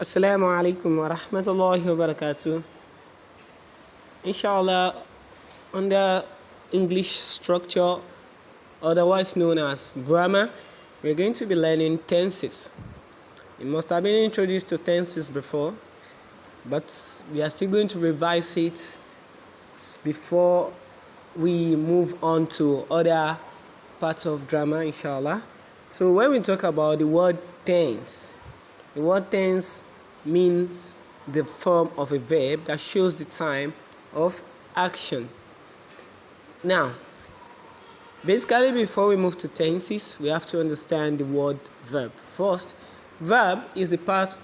Assalamu alaikum wa rahmatullahi wa barakatuh. Inshallah, under English structure, otherwise known as grammar, we're going to be learning tenses. You must have been introduced to tenses before, but we are still going to revise it before we move on to other parts of grammar, inshallah. So when we talk about the word tense, the word tense means the form of a verb that shows the time of action. Now, basically, before we move to tenses, we have to understand the word verb. First, verb is a part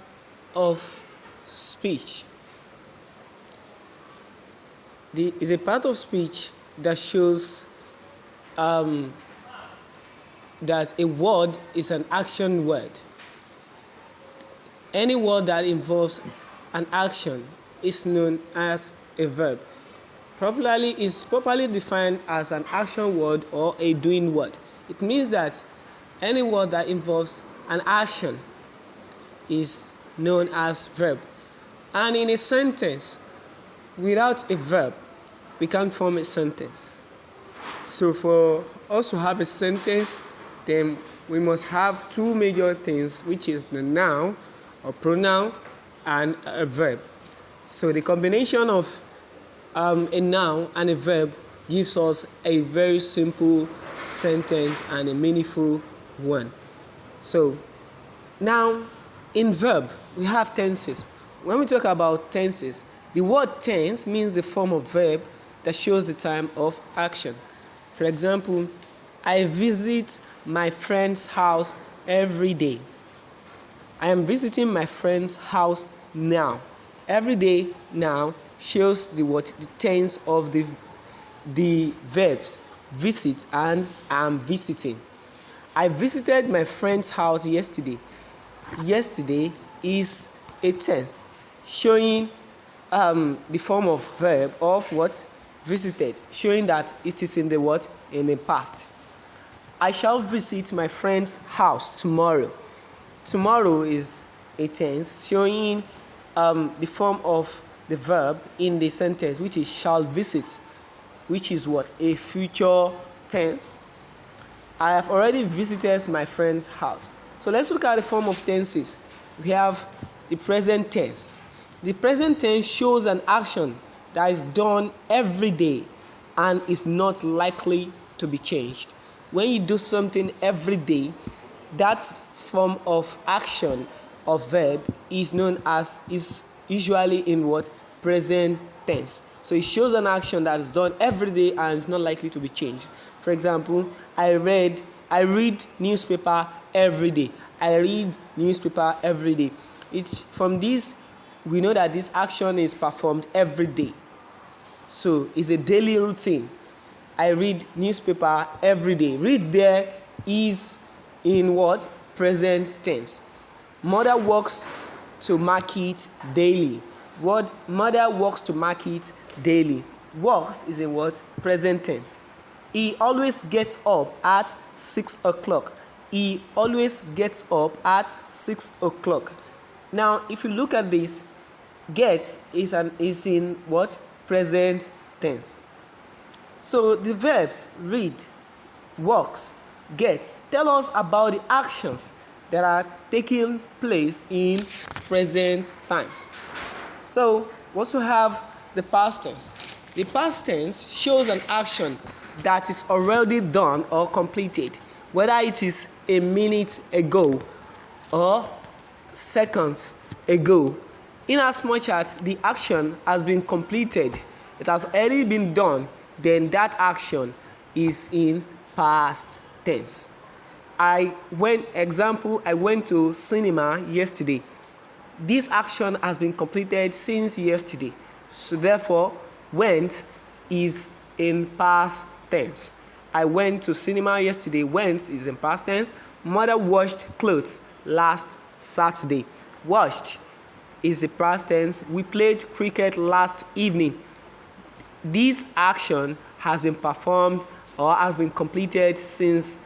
of speech. Is a part of speech that shows that a word is an action word. Any word that involves an action is known as a verb. Popularly is properly defined as an action word or a doing word. It means that any word that involves an action is known as verb. And in a sentence, without a verb, we can't form a sentence. So for us to have a sentence, then we must have two major things, which is the noun or pronoun and a verb. So the combination of a noun and a verb gives us a very simple sentence and a meaningful one. So now in verb we have tenses. When we talk about tenses, the word tense means the form of verb that shows the time of action. For example, I visit my friend's house every day. I am visiting my friend's house now. Every day now shows the tense of the verbs visit and am visiting. I visited my friend's house yesterday. Yesterday is a tense showing the form of verb of visited, showing that it is in the past. I shall visit my friend's house tomorrow. Tomorrow is a tense showing the form of the verb in the sentence, which is shall visit, which is a future tense. I have already visited my friend's house. So let's look at the form of tenses. We have the present tense. The present tense shows an action that is done every day and is not likely to be changed. When you do something every day, that form of action of verb is usually in present tense. So it shows an action that is done every day and is not likely to be changed. For example, I read newspaper every day. I read newspaper every day. From this we know that this action is performed every day. So it's a daily routine. I read newspaper every day. Read there is in present tense. Mother walks to market daily. Mother walks to market daily. Walks is in present tense. He always gets up at 6 o'clock. He always gets up at 6 o'clock. Now, if you look at this, get is in present tense. So the verbs read, walks, get tell us about the actions that are taking place in present times. So we also have the past tense. The past tense shows an action that is already done or completed, whether it is a minute ago or seconds ago. Inasmuch as the action has been completed, it has already been done, then that action is in past tense. I went to cinema yesterday. This action has been completed since yesterday. So therefore, went is in past tense. I went to cinema yesterday. Went is in past tense. Mother washed clothes last Saturday. Washed is a past tense. We played cricket last evening. This action has been performed or has been completed since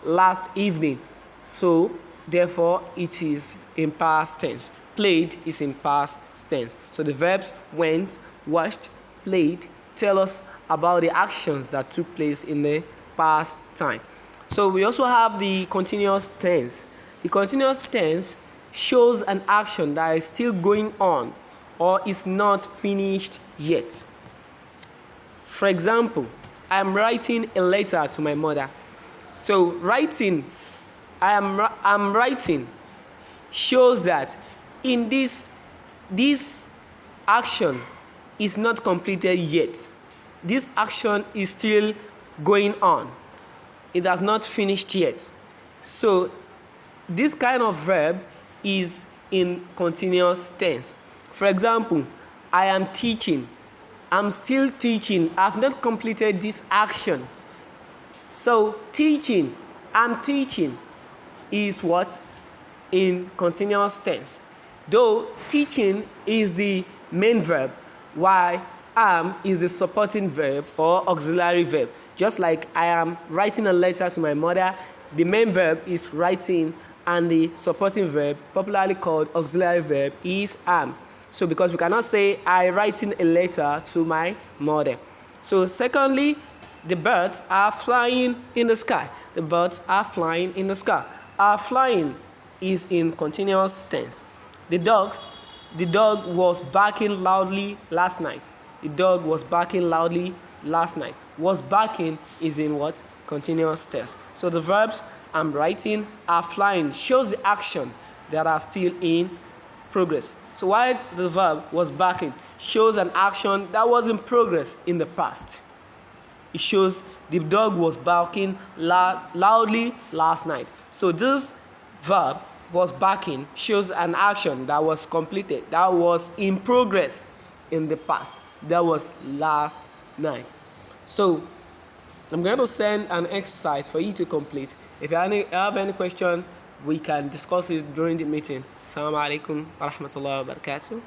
last evening. So therefore it is in past tense. played is in past tense. So the verbs went, watched, played tell us about the actions that took place in the past time. So we also have the continuous tense. The continuous tense shows an action that is still going on or is not finished yet. For example, I am writing a letter to my mother. So writing, I'm writing shows that in this action is not completed yet. This action is still going on. It has not finished yet. So this kind of verb is in continuous tense. For example, I am teaching. I'm still teaching. I've not completed this action. So teaching, I'm teaching is what? In continuous tense. Though teaching is the main verb, while am is the supporting verb or auxiliary verb. Just like I am writing a letter to my mother, the main verb is writing and the supporting verb, popularly called auxiliary verb, is am. So because we cannot say I writing a letter to my mother. So secondly, the birds are flying in the sky. The birds are flying in the sky. Are flying is in continuous tense. The dog was barking loudly last night. The dog was barking loudly last night. Was barking is in what? Continuous tense. So the verbs I'm writing, are flying shows the action that are still in progress. So while the verb was barking shows an action that was in progress in the past. It shows the dog was barking loudly last night. So this verb was barking shows an action that was completed, that was in progress in the past. That was last night. So I'm going to send an exercise for you to complete. If you have any question, we can discuss it during the meeting. Assalamu alaikum wa rahmatullahi wa barakatuh.